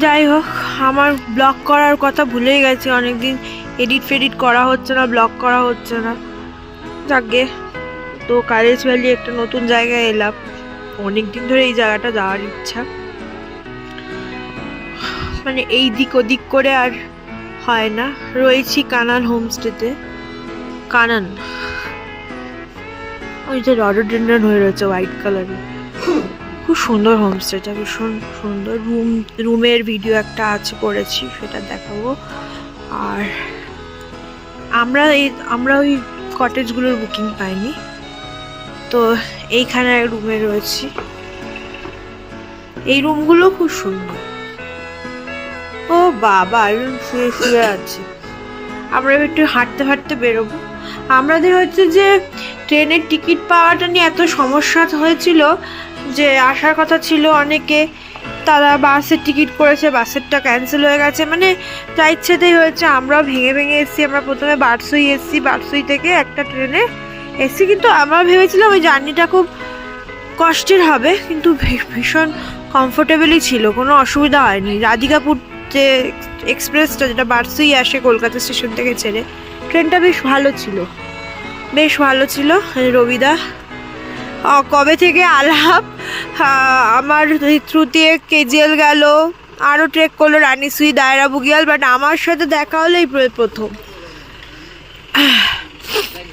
যাই হোক, আমার ব্লগ করার কথা ভুলেই গেছি, অনেকদিন এডিট ফেডিট করা হচ্ছে না, ব্লগ করা হচ্ছে না। যাকে তো কালেজ ভ্যালি একটা নতুন জায়গায় এলাম, অনেকদিন ধরে এই জায়গাটা যাওয়ার ইচ্ছা, মানে এই দিক ওদিক করে আর হয় না। রয়েছি কানান হোমস্টেতে। কানান, ওই যে রডোডেন্ড্রন হয়ে রয়েছে হোয়াইট কালারের, খুব সুন্দর হোমস্টেটা, ভীষণ সুন্দর। রুমের ভিডিও একটা আছে, করেছি, সেটা দেখাবো। আর আমরা ওই কটেজগুলোর বুকিং পাইনি, তো এইখানে রুমে রয়েছি। এই রুমগুলো খুব সুন্দর। ও বাবা, শুয়ে শুয়ে আছে। আমরা একটু হাঁটতে হাঁটতে বেরোবো। আমাদের হচ্ছে যে ট্রেনের টিকিট পাওয়াটা নিয়ে এত সমস্যা হয়েছিল যে আসার কথা ছিল অনেকে, তারা বাসের টিকিট করেছে, বাসেরটা ক্যান্সেল হয়ে গেছে, মানে যা ইচ্ছেতেই হয়েছে। আমরাও ভেঙে ভেঙে এসেছি। আমরা প্রথমে বারসুই এসেছি, বারসুই থেকে একটা ট্রেনে এসেছি, কিন্তু আমরা ভেবেছিলাম ওই জার্নিটা খুব কষ্টের হবে, কিন্তু ভীষণ কমফোর্টেবলই ছিল, কোনো অসুবিধা হয়নি। রাধিকাপুর যে এক্সপ্রেসটা, যেটা বারসুই আসে কলকাতা স্টেশন থেকে ছেড়ে, ট্রেনটা বেশ ভালো ছিল, বেশ ভালো ছিল। রবিদা কবে থেকে আলাপ, আমার থ্রু দিয়ে কেজিএল গেল, আরও ট্রেক করলো রানীসুই, দায়রা বুগিয়াল, বাট আমার সাথে দেখা হলো এই প্রথম।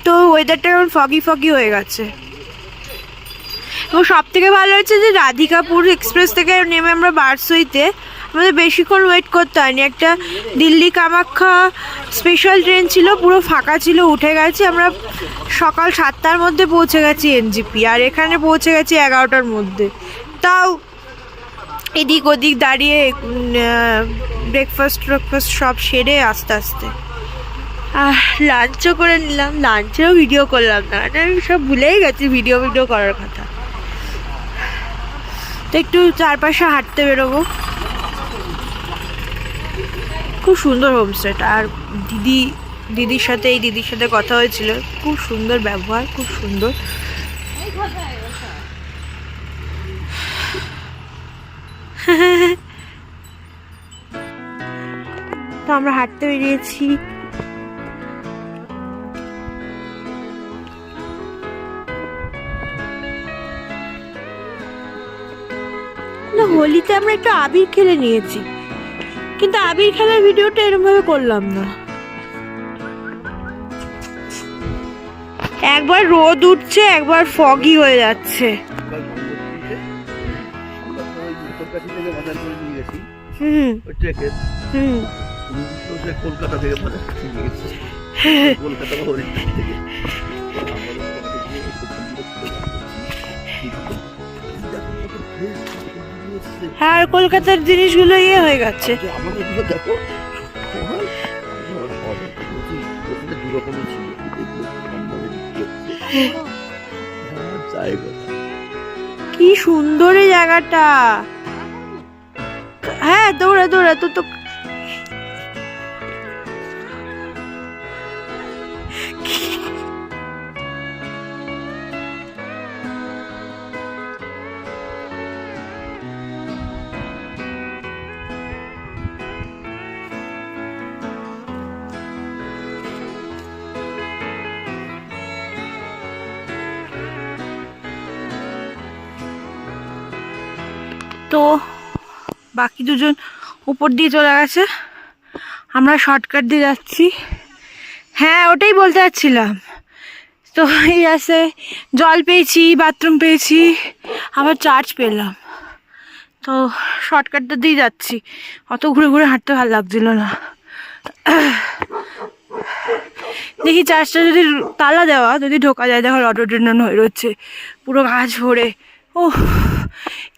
তো ওয়েদারটা এখন ফগি ফগি হয়ে গেছে, এবং সব থেকে ভালো হচ্ছে যে রাধিকাপুর এক্সপ্রেস থেকে নেমে আমরা বারসুইতে আমাদের বেশিক্ষণ ওয়েট করতে হয়নি। একটা দিল্লি কামাখ্যা স্পেশাল ট্রেন ছিল, পুরো ফাঁকা ছিল, উঠে গেছি আমরা। সকাল 7টার মধ্যে পৌঁছে গেছি এনজিপি, আর এখানে পৌঁছে গেছি 11টার মধ্যে। তাও এদিক ওদিক দাঁড়িয়ে ব্রেকফাস্ট সব সেরে আস্তে আস্তে লাঞ্চও করে নিলাম। লাঞ্চেও ভিডিও করলাম না, আমি সব ভুলেই গেছি ভিডিও করার কথা। তো একটু চারপাশে হাঁটতে বেরোবো। খুব সুন্দর হোমস্টেটা। আর দিদির সাথে কথা হয়েছিল, খুব সুন্দর ব্যবহার, খুব সুন্দর। তো আমরা হাঁটতে বেরিয়েছি। না, হোলিতে আমরা একটু আবির খেলে নিয়েছি, কিন্তু আবির খেলার ভিডিওটা এরকম ভাবে করলাম না। একবার রোদ উঠছে, একবার ফগি হয়ে যাচ্ছে। কলকাতা থেকে আর কলকাতার জিনিসগুলো ইয়ে হয়ে গেছে। কি সুন্দর এই জায়গাটা। হ্যাঁ, দৌড়া দৌড়া তো তো বাকি দুজন উপর দিয়ে চলে গেছে, আমরা শর্টকাট দিয়ে যাচ্ছি। হ্যাঁ, ওটাই বলতে যাচ্ছিলাম। তো এই আছে, জল পেয়েছি, বাথরুম পেয়েছি, আবার চার্জ পেলাম। তো শর্টকাটটা দিয়ে যাচ্ছি, অত ঘুরে ঘুরে হাঁটতে ভালো লাগছিল না। দেখি চার্জটা যদি তালা দেওয়া, যদি ঢোকা যায়। দেখো রডোডেন্ড্রন হয়ে রয়েছে পুরো গাছ ভরে। ও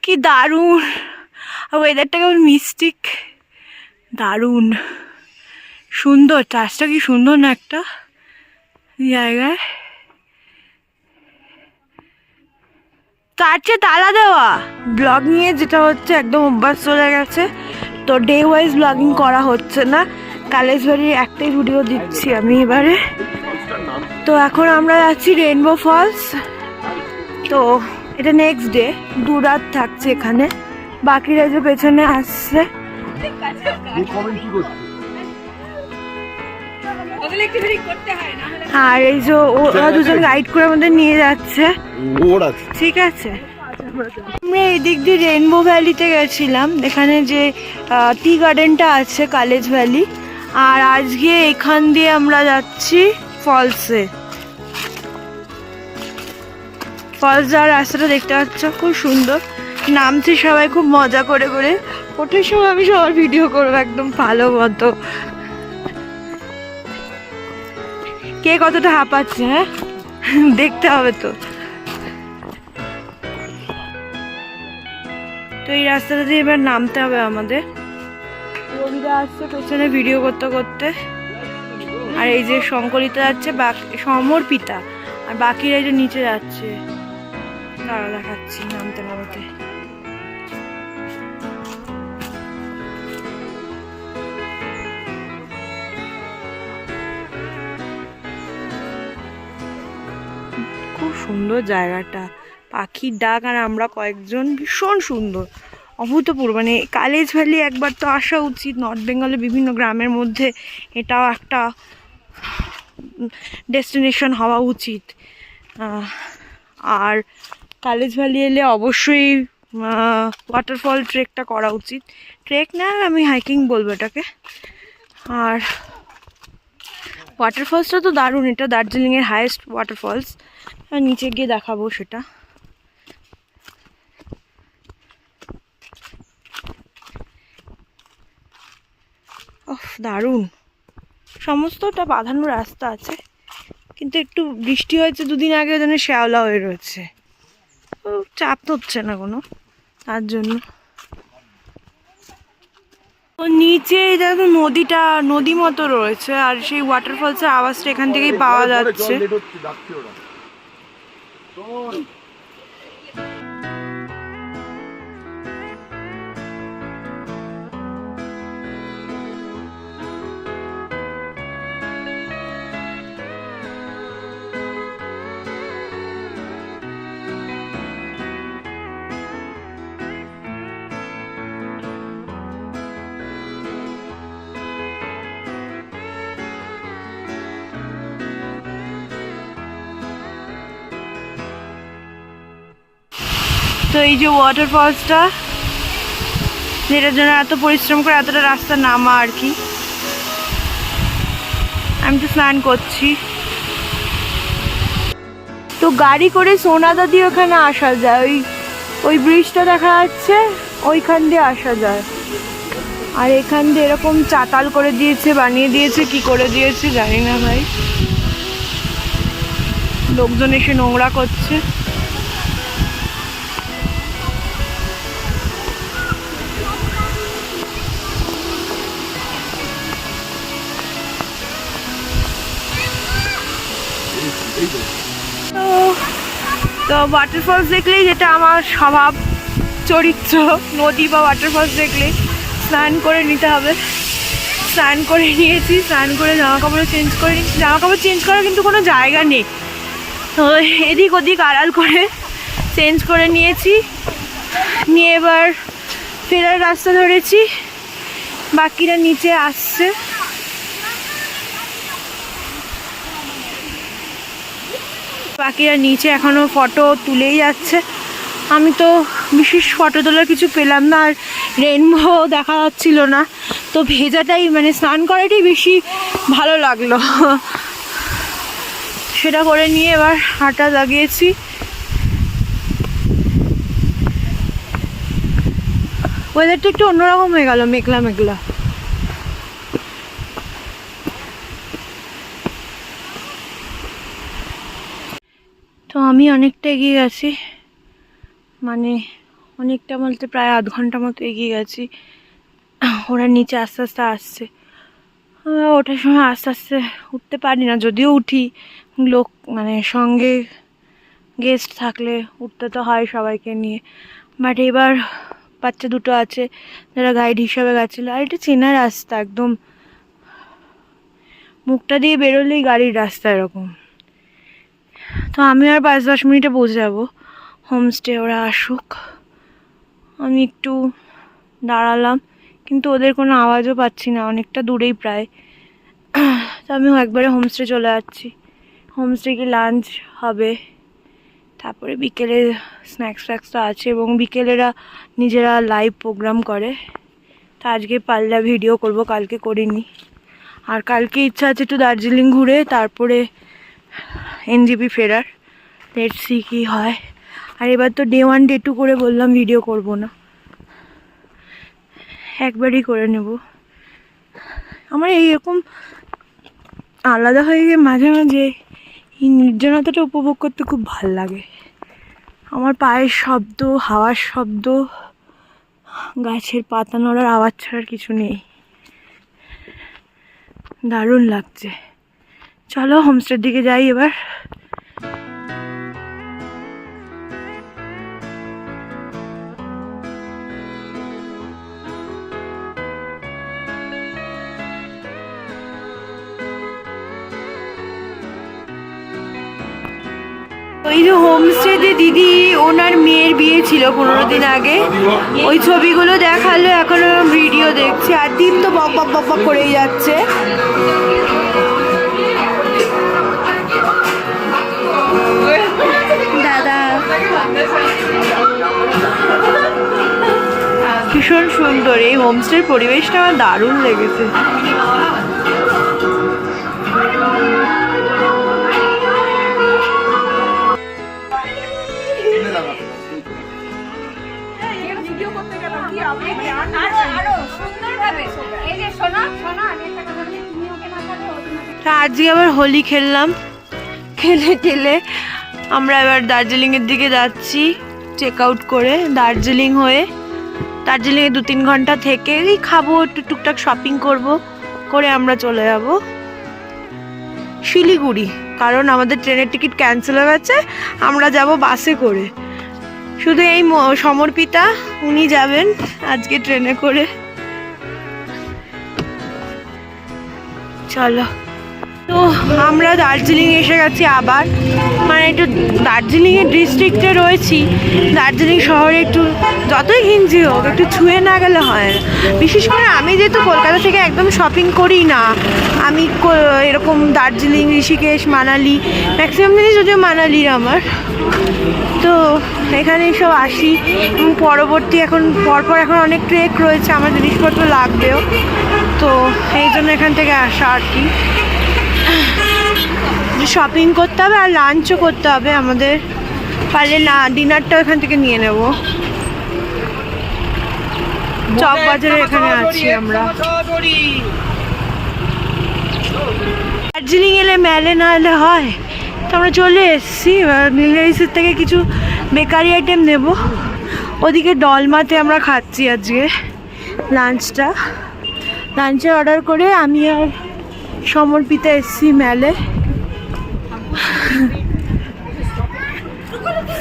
কি দারুণ! আর ওয়েদারটা কেমন মিস্টিক, দারুণ সুন্দর। চার্জটা কি সুন্দর না একটা জায়গায়, চার্চে তালা দেওয়া। ব্লগ নিয়ে যেটা হচ্ছে একদম অভ্যাস চলে গেছে, তো ডে ওয়াইজ ব্লগিং করা হচ্ছে না। কালেজবাড়ির একটাই ভিডিও দিচ্ছি আমি এবারে। তো এখন আমরা যাচ্ছি রেইনবো ফলস। তো এটা নেক্সট ডে, 2 রাত থাকছে এখানে। বাকিরা যে পেছনে আসছে আর এই যে ওরা দুজন গাইড করে আমাদের নিয়ে যাচ্ছে, ঠিক আছে। আমরা এই দিক দিয়ে রেইনবো ভ্যালিতে গেছিলাম, এখানে যে টি গার্ডেনটা আছে কলেজ ভ্যালি, আর আজকে এখান দিয়ে আমরা যাচ্ছি ফলসে। ফলস যাওয়ার রাস্তাটা দেখতে পাচ্ছ, খুব সুন্দর। নামছি সবাই খুব মজা করে করে, ওঠার সময় আমি সবার ভিডিও করবো একদম ভালো মতো। কে কতটা হাঁপাচ্ছে, হ্যাঁ দেখতে হবে তো। তো এই রাস্তাটা দিয়ে এবার নামতে হবে আমাদের। রবিদা আসছে পেছনে ভিডিও করতে করতে, আর এই যে শঙ্করিতা যাচ্ছে, সমর্পিতা, আর বাকিরা এই যে নিচে যাচ্ছে। দাঁড়া দেখাচ্ছি নামতে নামতে। খুব সুন্দর জায়গাটা, পাখির ডাক আর আমরা কয়েকজন, ভীষণ সুন্দর, অভূতপূর্ব। মানে কলেজ ভ্যালি একবার তো আসা উচিত, নর্থ বেঙ্গলের বিভিন্ন গ্রামের মধ্যে এটাও একটা ডেস্টিনেশন হওয়া উচিত। আর কলেজ ভ্যালি এলে অবশ্যই ওয়াটারফল ট্রেকটা করা উচিত। ট্রেক না, আমি হাইকিং বলবো এটাকে। আর ওয়াটারফলসটা তো দারুণ, এটা দার্জিলিংয়ের হাইয়েস্ট ওয়াটারফলস, নিচে গিয়ে দেখাবো সেটা। দারুণ, সমস্তটা বাঁধানো রাস্তা আছে, কিন্তু একটু বৃষ্টি হয়েছে দুদিন আগে, ওই জন্য শ্যাওলা হয়ে রয়েছে, চাপ হচ্ছে না কোনো, তার জন্য। নিচে দেখো নদীটা, নদী মতো রয়েছে, আর সেই ওয়াটারফলসের আওয়াজটা এখান থেকেই পাওয়া যাচ্ছে। তো এই যে ওয়াটারফলসটা, যেটার জন্য এত পরিশ্রম করে এতটা রাস্তা নামা আর কি। আমি তো স্নান করছি। তো গাড়ি করে সোনাদা দিয়ে ওখানে আসা যায়, ওই ব্রিজটা দেখা যাচ্ছে, ওইখান দিয়ে আসা যায়। আর এখান দিয়ে এরকম চাতাল করে দিয়েছে, বানিয়ে দিয়েছে, কি করে দিয়েছে জানি না ভাই। লোকজন এসে নোংরা করছে। তো ওয়াটারফলস দেখলেই, যেটা আমার স্বভাব চরিত্র, নদী বা ওয়াটারফলস দেখলে স্নান করে নিতে হবে। স্নান করে নিয়েছি, স্নান করে জামা কাপড় চেঞ্জ করে নিচ্ছি। জামা কাপড় চেঞ্জ করার কিন্তু কোনো জায়গা নেই, তো এদিক ওদিক আড়াল করে চেঞ্জ করে নিয়েছি। নিয়ে এবার ফেরার রাস্তা ধরেছি, বাকিরা নিচে আসছে। বাকিরা নিচে এখনো ফটো তুলেই যাচ্ছে। আমি তো বিশেষ ফটো তোলার কিছু পেলাম না, আর রেইনবো দেখা যাচ্ছিল না, তো ভেজাটাই, মানে স্নান করাটাই বেশি ভালো লাগলো। সেটা করে নিয়ে এবার হাঁটা লাগিয়েছি। ওয়েদারটা একটু অন্যরকম হয়ে গেল, মেঘলা মেঘলা। তো আমি অনেকটা এগিয়ে গেছি, মানে অনেকটা বলতে প্রায় আধ ঘন্টা মতো এগিয়ে গেছি। ওরা নিচে আস্তে আস্তে আসছে, ওঠার সময় আস্তে আস্তে উঠতে পারি না, যদিও উঠি, লোক মানে সঙ্গে গেস্ট থাকলে উঠতে তো হয় সবাইকে নিয়ে। বাট এবার বাচ্চা দুটো আছে যারা গাইড হিসাবে গেছিলো, আর এটা চেনা রাস্তা, একদম মুখটা দিয়ে বেরোলেই গাড়ির রাস্তা এরকম। তো আমি আর 5-10 মিনিটে পৌঁছে যাবো হোমস্টে, ওরা আসুক। আমি একটু দাঁড়ালাম, কিন্তু ওদের কোনো আওয়াজও পাচ্ছি না, অনেকটা দূরেই প্রায়। তো আমি একবারে হোমস্টে চলে যাচ্ছি। হোমস্টে গিয়ে লাঞ্চ হবে, তারপরে বিকেলে স্ন্যাক্স তো আছে, এবং বিকেলেরা নিজেরা লাইভ প্রোগ্রাম করে। তো আজকে পারলে ভিডিও করব, কালকে করিনি। আর কালকে ইচ্ছা আছে একটু দার্জিলিং ঘুরে তারপরে এনজেপি ফেরার। লেটস সি কী হয়। আর এবার তো ডে 1 ডে 2 করে বললাম ভিডিও করব না, একবারই করে নেব। আমার এইরকম আলাদা হয়ে গিয়ে মাঝে মাঝে এই নির্জনতাটা উপভোগ করতে খুব ভাল লাগে। আমার পায়ের শব্দ, হাওয়ার শব্দ, গাছের পাতা নড়ার আওয়াজ ছাড়ার কিছু নেই। দারুণ লাগছে। চলো হোমস্টের দিকে যাই এবার। ওই যে হোমস্টেতে দিদি, ওনার মেয়ের বিয়ে ছিল 15 দিন আগে, ওই ছবিগুলো দেখালো, এখনো ভিডিও দেখছি। আর দিন তো বক বক বক বক করেই যাচ্ছে। দাদা ভীষণ সুন্দর, এই হোমস্টের পরিবেশটা আমার দারুণ লেগেছে। আজকে আবার হোলি খেললাম, খেলে আমরা এবার দার্জিলিংয়ের দিকে যাচ্ছি চেক আউট করে। দার্জিলিং হয়ে দার্জিলিংয়ে 2-3 ঘন্টা থেকে খাবো, একটু টুকটাক শপিং করে আমরা চলে যাব শিলিগুড়ি। কারণ আমাদের ট্রেনের টিকিট ক্যান্সেল হয়ে গেছে, আমরা যাব বাসে করে। শুধু এই সমর্পিতা, উনি যাবেন আজকে ট্রেনে করে। চলো, তো আমরা দার্জিলিং এসে গেছি আবার। মানে একটু দার্জিলিংয়ের ডিস্ট্রিক্টে রয়েছি, দার্জিলিং শহরে একটু যতই ঘিঞ্জি হোক একটু ছুঁয়ে না গেলে হয় না। বিশেষ করে আমি যেহেতু কলকাতা থেকে একদম শপিং করি না, আমি এরকম দার্জিলিং, ঋষিকেশ, মানালি, ম্যাক্সিমাম জিনিস যদিও মানালির আমার, তো এখানে সব আসি। এবং পরবর্তী পরপর এখন অনেক ট্রেক রয়েছে, আমার জিনিসপত্র লাগবেও, তো এই জন্য এখান থেকে আসা আর কি। শপিং করতে হবে আর লাঞ্চও করতে হবে আমাদের, পারলে না ডিনারটাও এখান থেকে নিয়ে নেব। চক বাজারে এখানে আছি আমরা। দার্জিলিং এলে মেলে না এলে হয়, তো আমরা চলে এসেছি। এবার নীলগিরিসের থেকে কিছু বেকারি আইটেম নেব। ওদিকে ডলমাতে আমরা খাচ্ছি আজকে লাঞ্চে অর্ডার করে। আমি আর সমর্পিতা এসছি মেলে।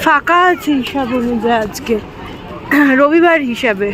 ফাঁকা আছে হিসাব অনুযায়ী আজকে, রবিবার হিসাবে।